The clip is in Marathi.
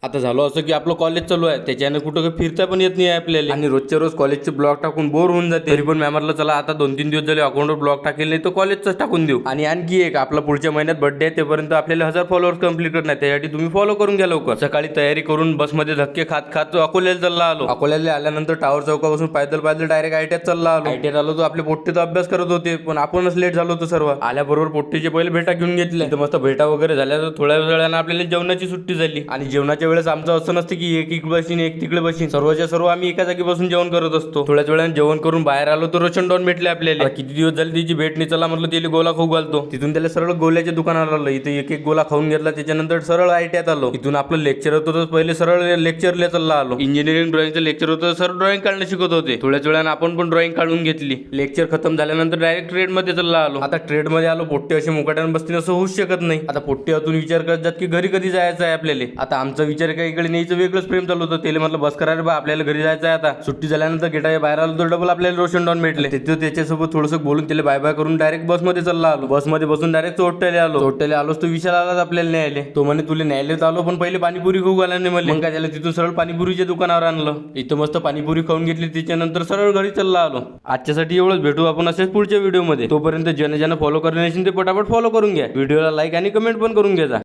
आता झालो असं की आपलं कॉलेज चालू आहे, त्याच्याने कुठं काही फिरता पण येत नाही आपल्याला आणि रोजच्या रोज कॉलेजचे ब्लॉग टाकून बोर होऊन जाते. तरी पण मॅमरला चला आता 2-3 दिवस झाले अकाउंटवर ब्लॉग टाकेल नाही तर कॉलेजच टाकून देऊ. आणि आणखी एक आपला पुढच्या महिन्यात बर्थडे आहे, तेपर्यंत आपल्याला 1000 फॉलोअर्स कंप्लीट करणार, त्यासाठी तुम्ही फॉलो करून घ्या लवकर. सकाळी तयारी करून बसमध्ये धक्के खात खात अकोल्याला चालला आलो. अकोल्याला आल्यानंतर टावर चौकापासून पायदल डायरेक्ट आयटीआत चालला आलो. आयटीआत आलो तर आपले पोट्टे तर अभ्यास करत होते, पण आपणच लेट झालो होतो सर्व. आल्याबरोबर पोट्टेचे पहिले भेटा घेऊन घेतले. तर मस्त भेटा वगैरे झाल्या तर थोड्या वेळानं आपल्याला जेवणाची सुट्टी झाली. आणि जेवणाच्या वेळेस आमचं असं नसतं की एक इकडे बसीन एक तिकडे बसीन, सर्वच्या सर्व आम्ही एका जागी बसून जेवण करत असतो. थोड्याच वेळाने जेवण करून बाहेर आलो तर रोशन डॉन भेटले आपल्याला. किती दिवस झाले त्याची भेट नाही, चला म्हटलं त्याला गोला खाऊ घालतो. तिथून त्याला सरळ गोल्याच्या दुकानावर आलो. इथे एक एक गोला खाऊन घेतला, त्याच्यानंतर सरळ आयटीआत आलो. इथून आपलं लेक्चर होतं तर पहिले सरळ लेक्चरला चालला आलो. इंजिनिअरिंग ड्रॉइंगचं लेक्चर होतं, सर ड्रॉइंग काढणं शिकत होते. थोड्याच वेळाने आपण पण ड्रॉइंग काढून घेतली. लेक्चर खतम झाल्यानंतर डायरेक्ट ट्रेड मध्ये चालला आलो. आता ट्रेड मध्ये आलो, पोट्टे असे मुकाट्यानं बसतील असं होऊच शकत नाही. आता पोट्टे अजून विचार करतात की घरी कधी जायचं आहे आपल्याला. आता आमचा विचार काय इकडे न्यायचं वेगळंच प्रेम चालू होतं. त्याला म्हटलं बस करा रे बा, आपल्याला घरी जायचं आहे. आता सुट्टी झाल्यानंतर गेटाच्या बाहेर आलो तर डबल आपल्याला रोशन डॉन भेटले. तिथे त्याच्यासोबत थोडंसं बोलून त्याला बाय बाय करून डायरेक्ट बसमध्ये चालला आलो. बसमध्ये बसून डायरेक्ट चोट्याला आलो. चोट्याला आलोच तो विशाल आलाच आपल्याला न्यायले. तो म्हणे तुला न्यायलेच आलो, पण पहिले पाणीपुरी खाऊ घाला नाही मला. मग काय त्याला तिथून सरळ पाणीपुरीच्या दुकानावर आणलं. इथं मस्त पाणीपुरी खाऊन घेतली, त्याच्यानंतर सरळ घरी चालला आलो. आजच्यासाठी एवढंच, भेटू आपण असेच पुढच्या व्हिडिओमध्ये. तोपर्यंत ज्याने ज्याने फॉलो करणे ते पटापट फॉलो करून घ्या. व्हिडिओला लाईक आणि कमेंट पण करून घ्या.